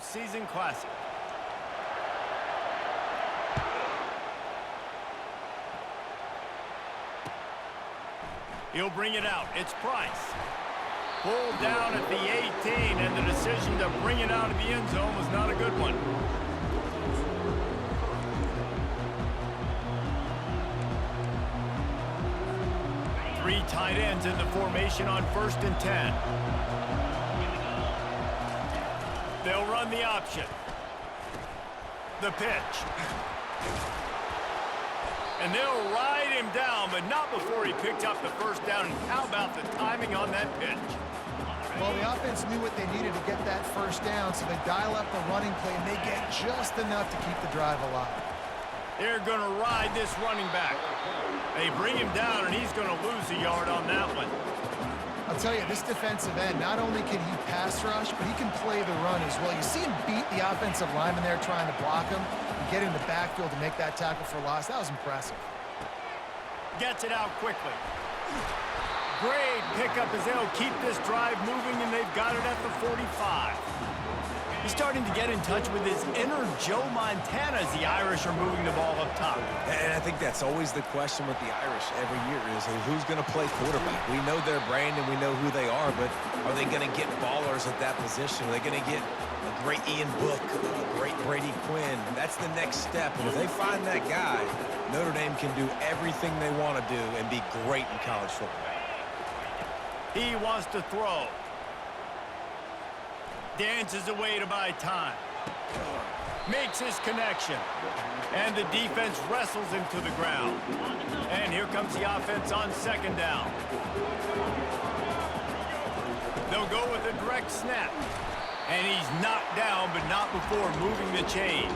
postseason classic. He'll bring it out. It's Price. Pulled down at the 18, and the decision to bring it out of the end zone was not a good one. Three tight ends in the formation on 1st and 10. They'll run the option. The pitch. And they'll ride him down, but not before he picked up the first down. And how about the timing on that pitch? Well, the offense knew what they needed to get that first down, so they dial up the running play, and they get just enough to keep the drive alive. They're going to ride this running back. They bring him down, and he's going to lose a yard on that one. I'll tell you, this defensive end, not only can he pass rush, but he can play the run as well. You see him beat the offensive lineman there trying to block him and get in the backfield to make that tackle for loss. That was impressive. Gets it out quickly. Great pickup as they'll keep this drive moving, and they've got it at the 45. He's starting to get in touch with his inner Joe Montana as the Irish are moving the ball up top. And I think that's always the question with the Irish every year is who's going to play quarterback. We know their brand and we know who they are, but are they going to get ballers at that position? Are they going to get a great Ian Book, a great Brady Quinn? That's the next step. And if they find that guy, Notre Dame can do everything they want to do and be great in college football. He wants to throw. Dances away to buy time. Makes his connection. And the defense wrestles him to the ground. And here comes the offense on 2nd down. They'll go with a direct snap. And he's knocked down, but not before moving the chains.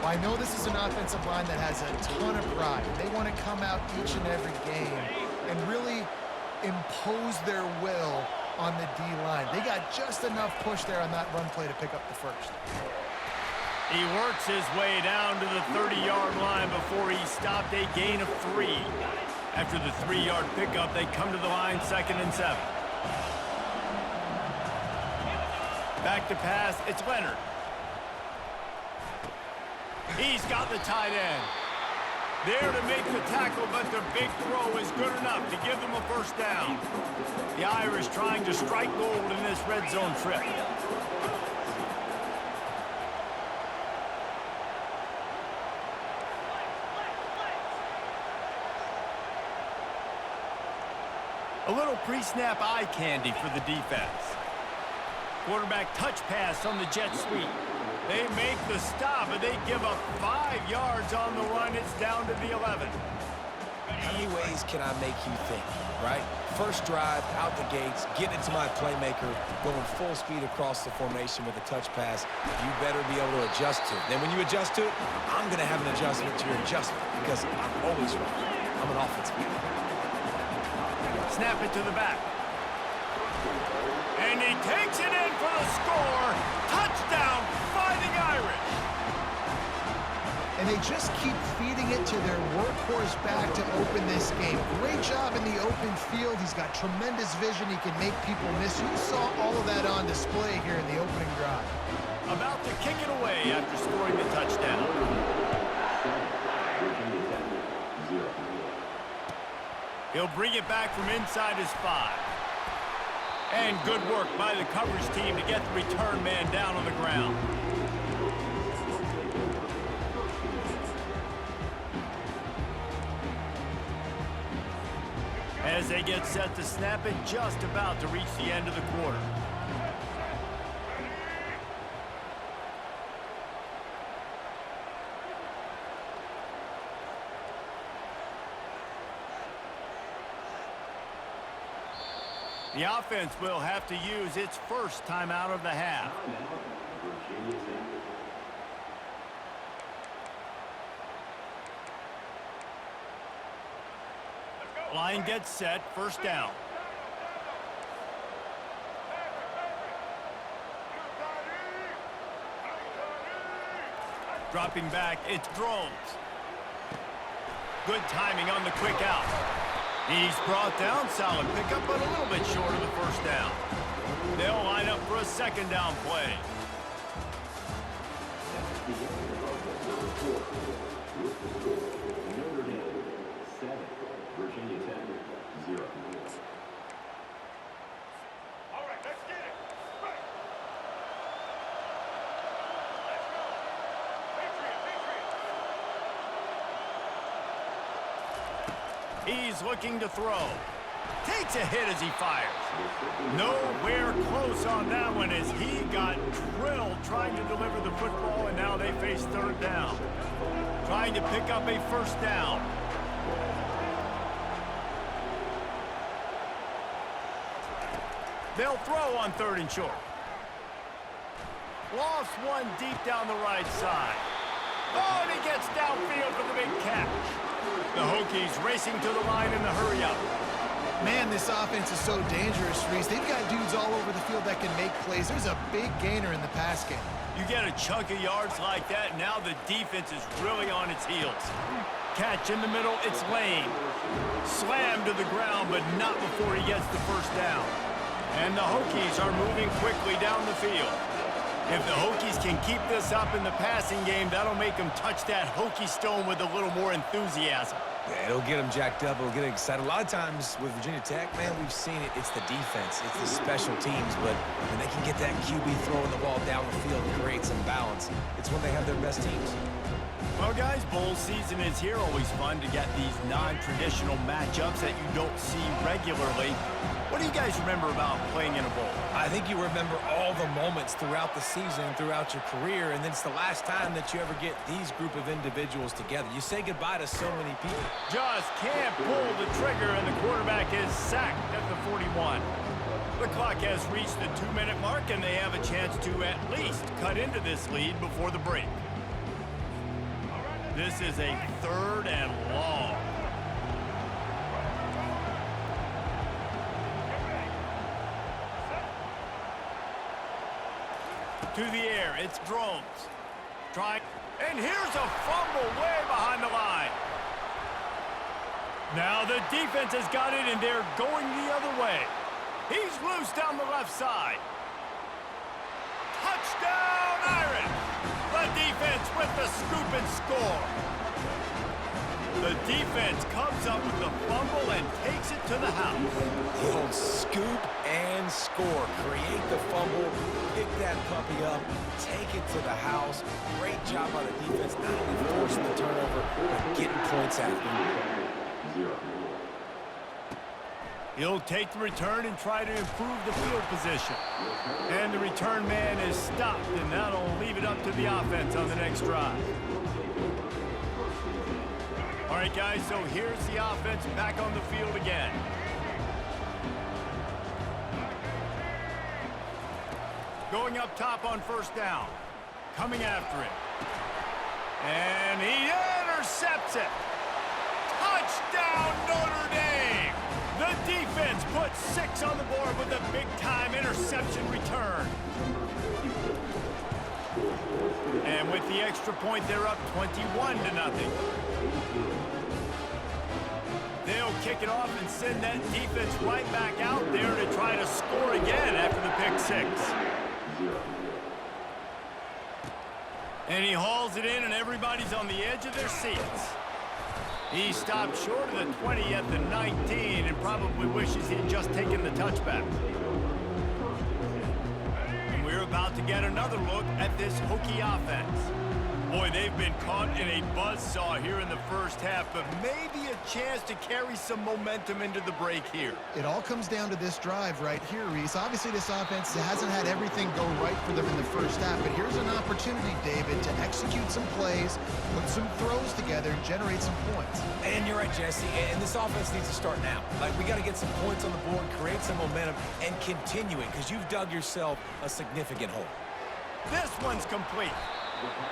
Well, I know this is an offensive line that has a ton of pride. They want to come out each and every game and really impose their will on the D-line. They got just enough push there on that run play to pick up the first. He works his way down to the 30-yard line before he stopped a gain of 3. After the 3-yard pickup, they come to the line 2nd and 7. Back to pass, it's Leonard. He's got the tight end. There to make the tackle, but the big throw is good enough to give them a first down. The Irish trying to strike gold in this red zone trip. A little pre-snap eye candy for the defense. Quarterback touch pass on the jet sweep. They make the stop, and they give up 5 yards on the run. It's down to the 11. How many ways can I make you think, right? First drive, out the gates, get it to my playmaker, going full speed across the formation with a touch pass. You better be able to adjust to it. Then when you adjust to it, I'm going to have an adjustment to your adjustment because I'm always right. I'm an offensive guy. Snap it to the back. And he takes it in for the score. Touchdown, Fighting Irish. And they just keep feeding it to their workhorse back to open this game. Great job in the open field. He's got tremendous vision. He can make people miss. You saw all of that on display here in the opening drive. About to kick it away after scoring the touchdown. He'll bring it back from inside his 5. And good work by the coverage team to get the return man down on the ground. As they get set to snap it, just about to reach the end of the quarter. The offense will have to use its first timeout of the half. Line gets set, first down. Dropping back, it's Drones. Good timing on the quick out. He's brought down, solid pickup, but a little bit short of the first down. They'll line up for a 2nd down play. He's looking to throw. Takes a hit as he fires. Nowhere close on that one as he got drilled trying to deliver the football, and now they face third down. Trying to pick up a first down. They'll throw on 3rd and short. Lost one deep down the right side. Oh, and he gets downfield for the big catch. The Hokies racing to the line in the hurry-up. Man, this offense is so dangerous, Reese. They've got dudes all over the field that can make plays. There's a big gainer in the pass game. You get a chunk of yards like that, now the defense is really on its heels. Catch in the middle, it's Lane. Slammed to the ground, but not before he gets the first down. And the Hokies are moving quickly down the field. If the Hokies can keep this up in the passing game, that'll make them touch that Hokie stone with a little more enthusiasm. Yeah, it'll get them jacked up. It'll get them excited. A lot of times with Virginia Tech, man, we've seen it. It's the defense. It's the special teams. But when they can get that QB throwing the ball down the field and create some balance, it's when they have their best teams. Well, guys, bowl season is here. Always fun to get these non-traditional matchups that you don't see regularly. What do you guys remember about playing in a bowl? I think you remember all the moments throughout the season, throughout your career, and then it's the last time that you ever get these group of individuals together. You say goodbye to so many people. Just can't pull the trigger, and the quarterback is sacked at the 41. The clock has reached the 2-minute mark, and they have a chance to at least cut into this lead before the break. This is a 3rd and long. To the air, it's Drones. And here's a fumble way behind the line. Now the defense has got it, and they're going the other way. He's loose down the left side. Touchdown, Irish! The defense with the scoop and score. The defense comes up with the fumble and takes it to the house. The old scoop and score. Create the fumble, pick that puppy up, take it to the house. Great job by the defense, not only forcing the turnover, but getting points out of it. He'll take the return and try to improve the field position. And the return man is stopped, and that'll leave it up to the offense on the next drive. All right, guys, so here's the offense back on the field again. Going up top on first down. Coming after it. And he intercepts it. Touchdown, Notre Dame! The defense puts 6 on the board with a big-time interception return. And with the extra point, they're up 21-0. They'll kick it off and send that defense right back out there to try to score again after the pick 6. And he hauls it in, and everybody's on the edge of their seats. He stopped short of the 20 at the 19 and probably wishes he had just taken the touchback. And we're about to get another look at this Hokie offense. Boy, they've been caught in a buzzsaw here in the first half, but maybe a chance to carry some momentum into the break here. It all comes down to this drive right here, Reese. Obviously, this offense hasn't had everything go right for them in the first half, but here's an opportunity, David, to execute some plays, put some throws together, and generate some points. And you're right, Jesse, and this offense needs to start now. Like, we got to get some points on the board, create some momentum, and continue it, because you've dug yourself a significant hole. This one's complete.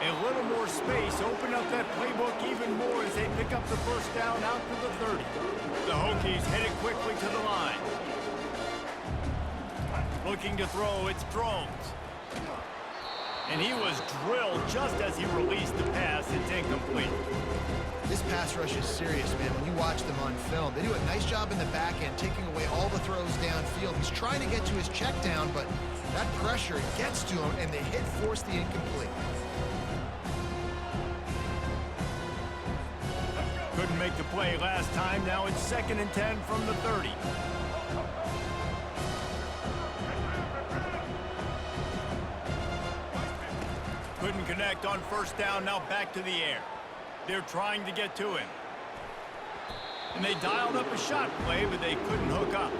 A little more space, open up that playbook even more as they pick up the first down out to the 30. The Hokies headed quickly to the line. Looking to throw, it's Drones. And he was drilled just as he released the pass. It's incomplete. This pass rush is serious, man. When you watch them on film, they do a nice job in the back end, taking away all the throws downfield. He's trying to get to his check down, but that pressure gets to him, and the hit forced the incomplete. Couldn't make the play last time. Now it's 2nd and 10 from the 30. Couldn't connect on first down. Now back to the air. They're trying to get to him. And they dialed up a shot play, but they couldn't hook up.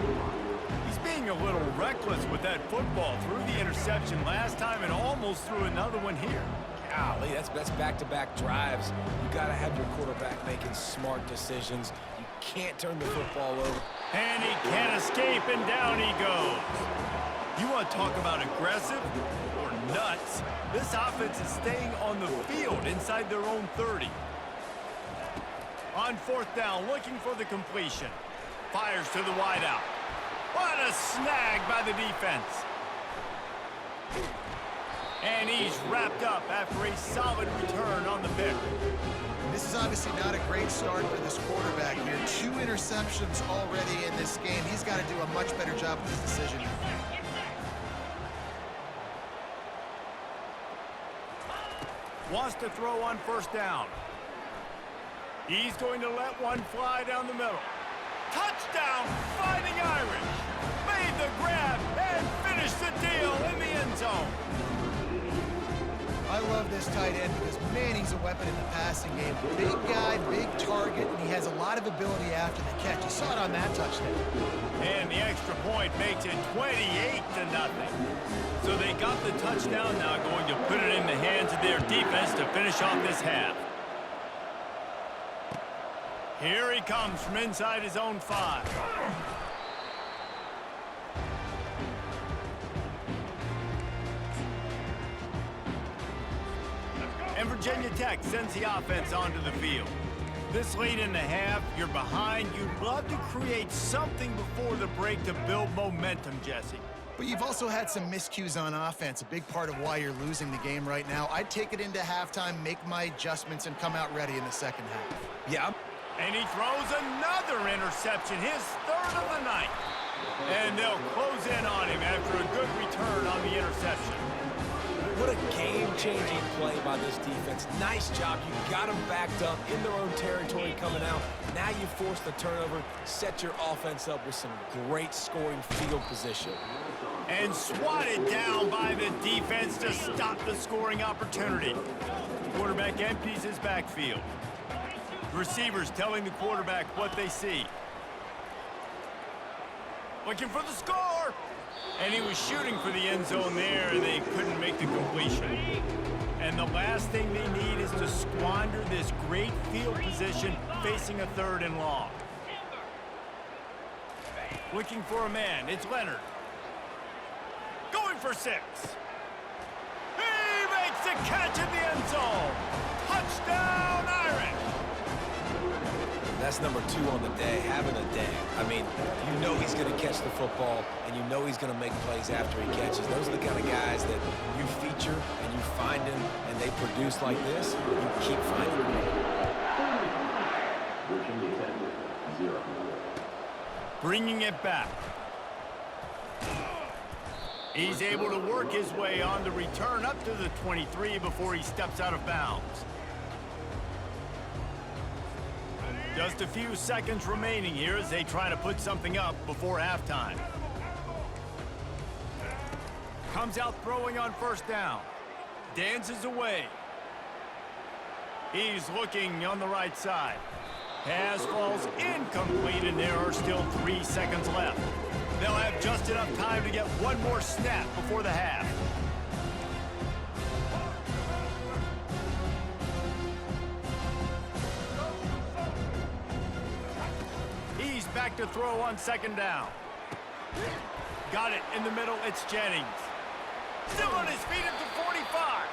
He's being a little reckless with that football. Threw the interception last time and almost threw another one here. Golly, that's back-to-back drives. You got to have your quarterback making smart decisions. You can't turn the football over. And he can't escape, and down he goes. You want to talk about aggressive or nuts? This offense is staying on the field inside their own 30. On fourth down, looking for the completion. Fires to the wideout. What a snag by the defense. And he's wrapped up after a solid return on the pick. This is obviously not a great start for this quarterback here. 2 interceptions already in this game. He's got to do a much better job with this decision. Wants to throw on first down. He's going to let one fly down the middle. Touchdown, Fighting Irish. Made the grab and finished the deal in the end zone. I love this tight end because, man, he's a weapon in the passing game. Big guy, big target, and he has a lot of ability after the catch. You saw it on that touchdown. And the extra point makes it 28-0. So they got the touchdown, now going to put it in the hands of their defense to finish off this half. Here he comes from inside his own 5. And Virginia Tech sends the offense onto the field. This late in the half, you're behind. You'd love to create something before the break to build momentum, Jesse. But you've also had some miscues on offense, a big part of why you're losing the game right now. I'd take it into halftime, make my adjustments, and come out ready in the second half. Yeah. And he throws another interception, his 3rd of the night. And they'll close in on him after a good return on the interception. What a game-changing play by this defense. Nice job. You got them backed up in their own territory coming out. Now you force the turnover, set your offense up with some great scoring field position. And swatted down by the defense to stop the scoring opportunity. Quarterback empties his backfield. Receivers telling the quarterback what they see. Looking for the score! And he was shooting for the end zone there, and they couldn't make the completion. And the last thing they need is to squander this great field position facing a 3rd and long. Looking for a man, it's Leonard. Going for 6. He makes the catch in the end zone. Touchdown, Irish! That's number 2 on the day, having a day. I mean, you know he's going to catch the football, and you know he's going to make plays after he catches. Those are the kind of guys that you feature, and you find them, and they produce like this. You keep finding them. Bringing it back. He's able to work his way on the return up to the 23 before he steps out of bounds. Just a few seconds remaining here as they try to put something up before halftime. Comes out throwing on first down. Dances away. He's looking on the right side. Pass falls incomplete, and there are still 3 seconds left. They'll have just enough time to get one more snap before the half. He's back to throw on second down. Got it in the middle, it's Jennings. Still on his feet at the 45.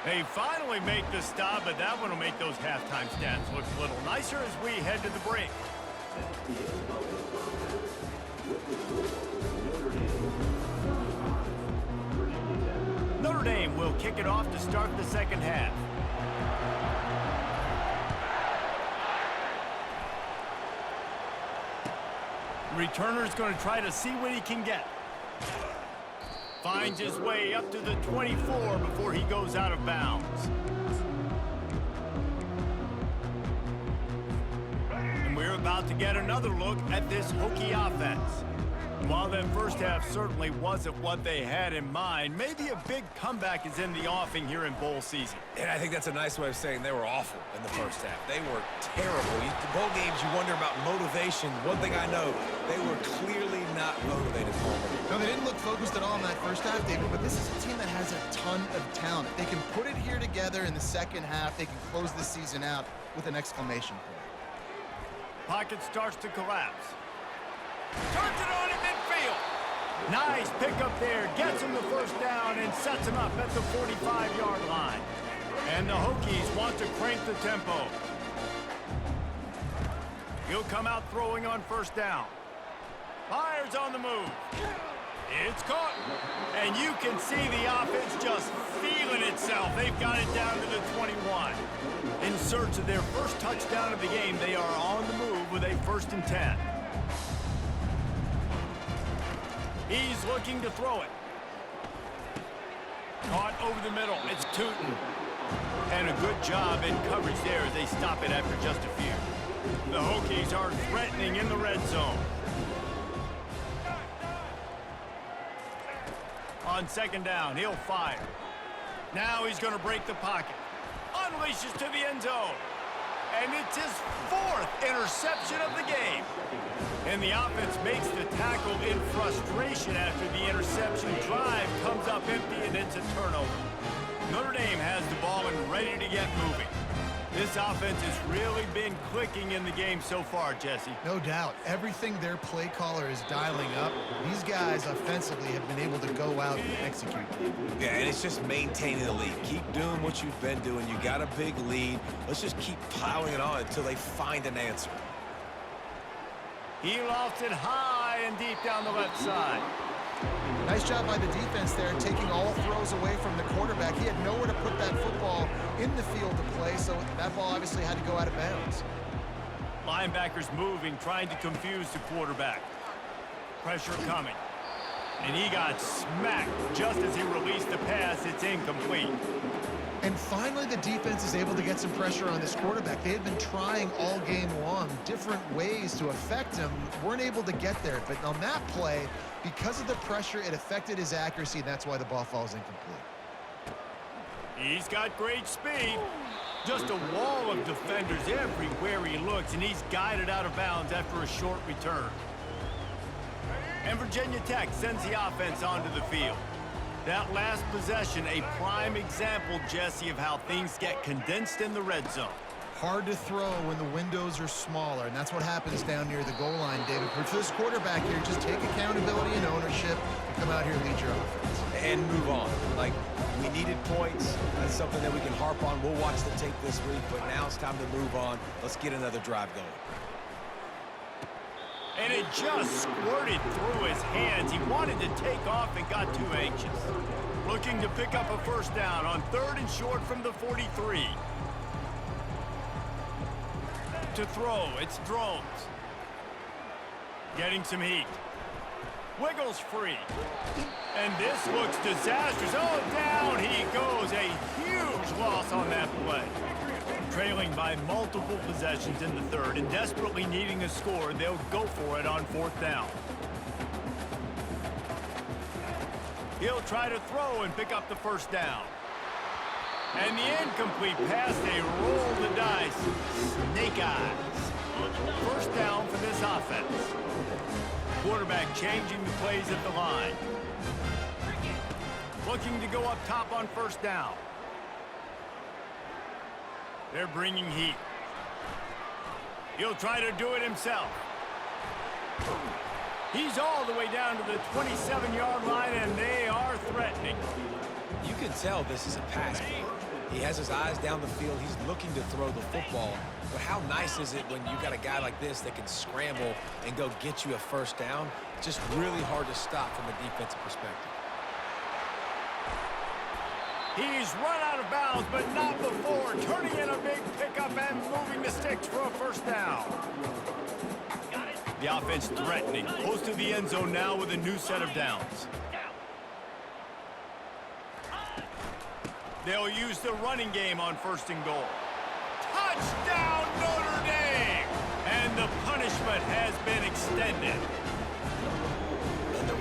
They finally make the stop, but that one will make those halftime stats look a little nicer as we head to the break. Notre Dame will kick it off to start the second half. Returner's going to try to see what he can get. Finds his way up to the 24 before he goes out of bounds. And we're about to get another look at this Hokie offense. While that first half certainly wasn't what they had in mind, maybe a big comeback is in the offing here in bowl season. And I think that's a nice way of saying they were awful in the first half. They were terrible. Bowl games, you wonder about motivation. One thing I know, they were clearly not motivated. No, they didn't look focused at all in that first half, David, but this is a team that has a ton of talent. If they can put it here together in the second half, they can close the season out with an exclamation point. Pocket starts to collapse. Turns it on in midfield. Nice pickup there. Gets him the first down and sets him up at the 45-yard line. And the Hokies want to crank the tempo. He'll come out throwing on first down. Fires on the move. It's caught. And you can see the offense just feeling itself. They've got it down to the 21. In search of their first touchdown of the game, they are on the move with a 1st and 10. He's looking to throw it. Caught over the middle. It's Tootin. And a good job in coverage there as they stop it after just a few. The Hokies are threatening in the red zone. On 2nd down, he'll fire. Now he's going to break the pocket. Unleashes to the end zone. And it's his 4th interception of the game. And the offense makes the tackle in frustration after the interception. Drive comes up empty and it's a turnover. Notre Dame has the ball and ready to get moving. This offense has really been clicking in the game so far, Jesse. No doubt. Everything their play caller is dialing up, these guys offensively have been able to go out and execute. Yeah, and it's just maintaining the lead. Keep doing what you've been doing. You got a big lead. Let's just keep piling it on until they find an answer. He lofts it high and deep down the left side. Nice job by the defense there, taking all throws away from the quarterback. He had nowhere to put that football in the field to play, so that ball obviously had to go out of bounds. Linebackers moving, trying to confuse the quarterback. Pressure coming. And he got smacked just as he released the pass. It's incomplete. And finally, the defense is able to get some pressure on this quarterback. They had been trying all game long different ways to affect him, weren't able to get there. But on that play, because of the pressure, it affected his accuracy, and that's why the ball falls incomplete. He's got great speed. Just a wall of defenders everywhere he looks, and he's guided out of bounds after a short return. And Virginia Tech sends the offense onto the field. That last possession, a prime example, Jesse, of how things get condensed in the red zone. Hard to throw when the windows are smaller, and that's what happens down near the goal line, David. But for this quarterback here, just take accountability and ownership and come out here and lead your offense. And move on. Like, we needed points. That's something that we can harp on. We'll watch the tape this week, but now it's time to move on. Let's get another drive going. And it just squirted through his hands. He wanted to take off and got too anxious. Looking to pick up a first down on 3rd and short from the 43. To throw, it's Drones. Getting some heat. Wiggles free. And this looks disastrous. Oh, down he goes. A huge loss on that play. Trailing by multiple possessions in the 3rd and desperately needing a score, they'll go for it on 4th down. He'll try to throw and pick up the first down. And the incomplete pass, they roll the dice. Snake eyes. First down for this offense. Quarterback changing the plays at the line. Looking to go up top on first down. They're bringing heat. He'll try to do it himself. He's all the way down to the 27-yard line, and they are threatening. You can tell this is a pass play. He has his eyes down the field. He's looking to throw the football. But how nice is it when you got a guy like this that can scramble and go get you a first down? Just really hard to stop from a defensive perspective. He's run out of bounds, but not before. Turning in a big pickup and moving the sticks for a first down. The offense threatening. Close to the end zone now with a new set of downs. They'll use the running game on 1st and goal. Touchdown, Notre Dame! And the punishment has been extended.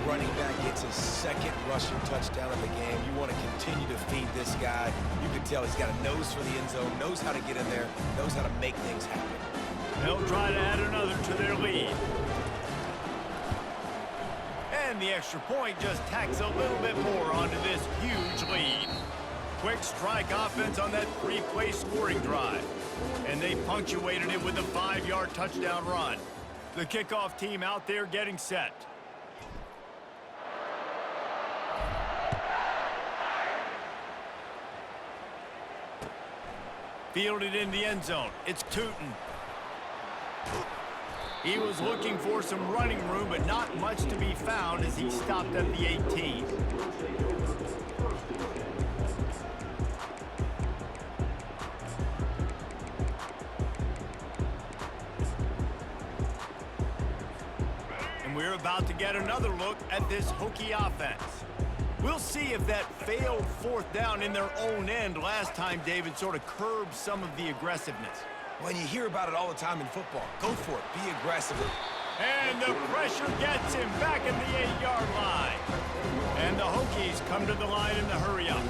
running back gets his second rushing touchdown of the game. You want to continue to feed this guy. You can tell he's got a nose for the end zone, knows how to get in there, knows how to make things happen. They'll try to add another to their lead. And the extra point just tacks a little bit more onto this huge lead. Quick strike offense on that 3-play scoring drive. And they punctuated it with a 5-yard touchdown run. The kickoff team out there getting set. Fielded in the end zone. It's Tootin. He was looking for some running room, but not much to be found as he stopped at the 18. And we're about to get another look at this Hokie offense. We'll see if that failed fourth down in their own end last time, David, sort of curbed some of the aggressiveness. When you hear about it all the time in football, go for it. Be aggressive. And the pressure gets him back at the 8-yard line. And the Hokies come to the line in the hurry-up.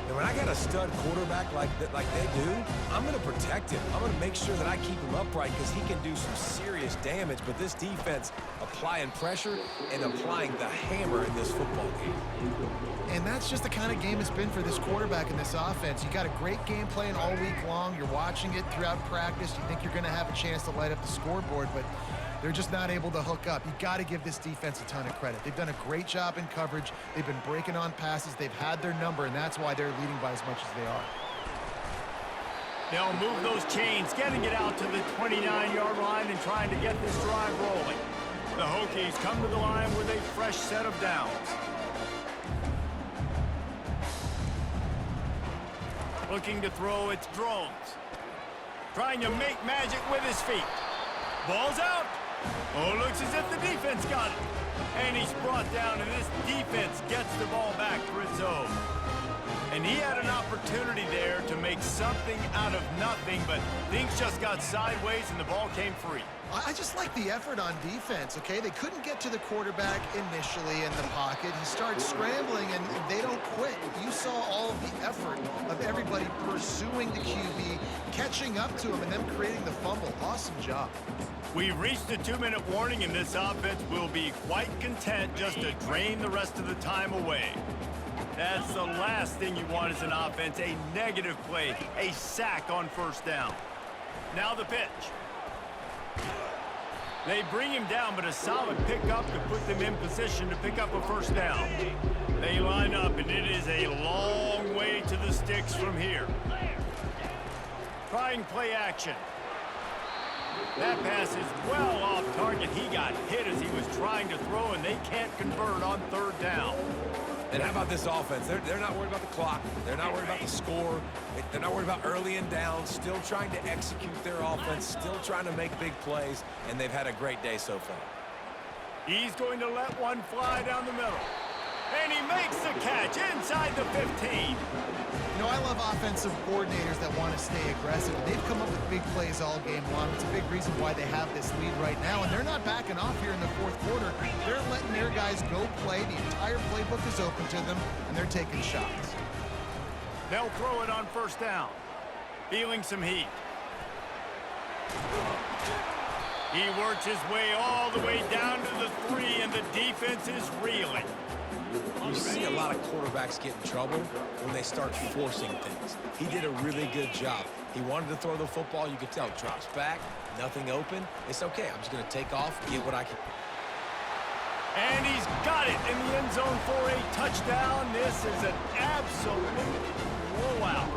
And when I got a stud quarterback like they do, I'm going to protect him. I'm going to make sure that I keep him upright because he can do some serious damage. But this defense applying pressure and applying the hammer in this football game. And that's just the kind of game it's been for this quarterback in this offense. You got a great game plan all week long. You're watching it throughout practice. You think you're going to have a chance to light up the scoreboard, but they're just not able to hook up. You got to give this defense a ton of credit. They've done a great job in coverage. They've been breaking on passes. They've had their number, and that's why they're leading by as much as they are. They'll move those chains, getting it out to the 29-yard line and trying to get this drive rolling. The Hokies come to the line with a fresh set of downs. Looking to throw, it's Drones. Trying to make magic with his feet. Ball's out. Oh, looks as if the defense got it. And he's brought down, and this defense gets the ball back for its own. And he had an opportunity there to make something out of nothing, but things just got sideways and the ball came free. I just like the effort on defense, okay? They couldn't get to the quarterback initially in the pocket. He starts scrambling, and they don't quit. You saw all of the effort of everybody pursuing the QB, catching up to him, and then creating the fumble. Awesome job. We've reached the 2-minute warning, and this offense will be quite content just to drain the rest of the time away. That's the last thing you want as an offense, a negative play, a sack on first down. Now the pitch. They bring him down, but a solid pickup to put them in position to pick up a first down. They line up, and it is a long way to the sticks from here. Trying play action. That pass is well off target. He got hit as he was trying to throw, and they can't convert on third down. And how about this offense? They're not worried about the clock. They're not worried about the score. They're not worried about early and down. Still trying to execute their offense. Still trying to make big plays. And they've had a great day so far. He's going to let one fly down the middle. And he makes the catch inside the 15. You know, I love offensive coordinators that want to stay aggressive. They've come up with big plays all game long. It's a big reason why they have this lead right now, and they're not backing off here in the fourth quarter. They're letting their guys go play. The entire playbook is open to them, and they're taking shots. They'll throw it on first down. Feeling some heat. He works his way all the way down to the 3, and the defense is reeling. You see a lot of quarterbacks get in trouble when they start forcing things. He did a really good job. He wanted to throw the football. You could tell. Drops back, nothing open. It's okay. I'm just going to take off, get what I can. And he's got it in the end zone for a touchdown. This is an absolute blowout.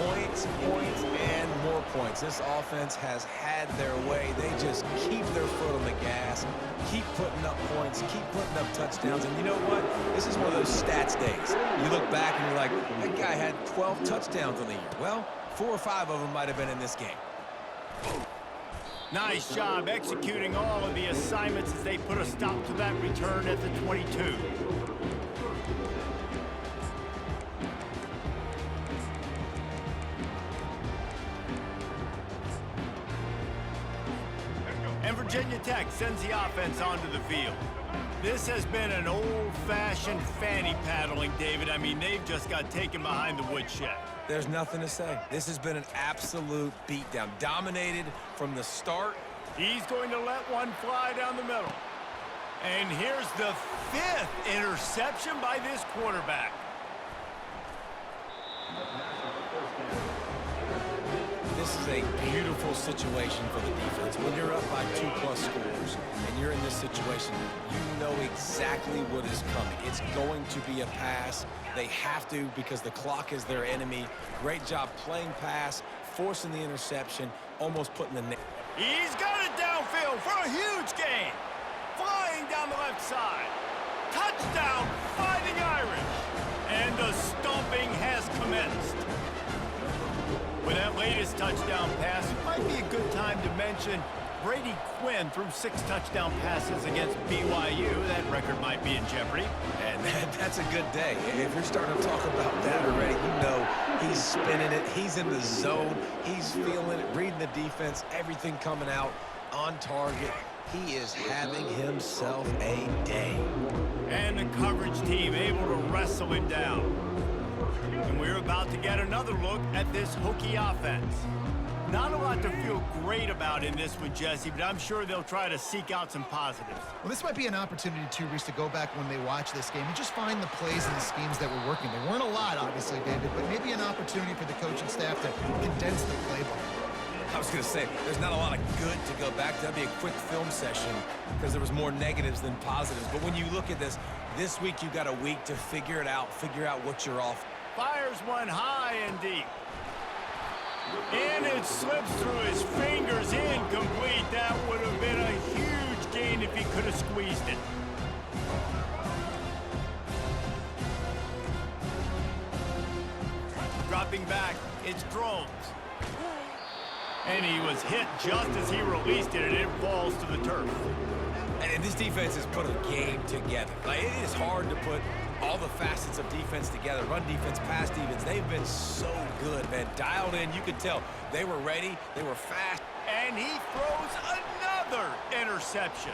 Points, points, and more points. This offense has had their way. They just keep their foot on the gas, keep putting up points, keep putting up touchdowns. And you know what? This is one of those stats days. You look back and you're like, that guy had 12 touchdowns on the year. Well, 4 or 5 of them might have been in this game. Nice job executing all of the assignments as they put a stop to that return at the 22. And Virginia Tech sends the offense onto the field. This has been an old-fashioned fanny paddling, David. I mean, they've just got taken behind the woodshed. There's nothing to say. This has been an absolute beatdown. Dominated from the start. He's going to let one fly down the middle. And here's the 5th interception by this quarterback. This is a beautiful situation for the defense. When you're up by 2+ scores and you're in this situation, you know exactly what is coming. It's going to be a pass. They have to because the clock is their enemy. Great job playing pass, forcing the interception, almost putting the net. He's got it downfield for a huge gain. Flying down the left side. Touchdown, Fighting Irish. And the stomping has commenced. With that latest touchdown pass, it might be a good time to mention Brady Quinn threw 6 touchdown passes against BYU. That record might be in jeopardy. And that's a good day. If you're starting to talk about that already, you know he's spinning it. He's in the zone. He's feeling it, reading the defense, everything coming out on target. He is having himself a day. And the coverage team able to wrestle him down. And we're about to get another look at this Hokie offense. Not a lot to feel great about in this one, Jesse, but I'm sure they'll try to seek out some positives. Well, this might be an opportunity, too, Reese, to go back when they watch this game and just find the plays and the schemes that were working. There weren't a lot, obviously, David, but maybe an opportunity for the coaching staff to condense the playbook. I was going to say, there's not a lot of good to go back to. That'd be a quick film session because there was more negatives than positives. But when you look at this week you got a week to figure it out, figure out what you're off. Fires one high and deep. And it slips through his fingers, incomplete. That would have been a huge gain if he could have squeezed it. Dropping back, it's Drones. And he was hit just as he released it, and it falls to the turf. And this defense has put a game together. Like, it is hard to put all the facets of defense together. Run defense, pass defense. They've been so good, man. Dialed in. You could tell they were ready. They were fast. And he throws another interception.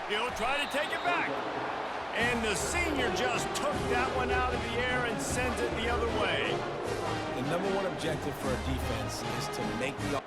He'll try to take it back. And the senior just took that one out of the air and sends it the other way. The #1 objective for a defense is to make the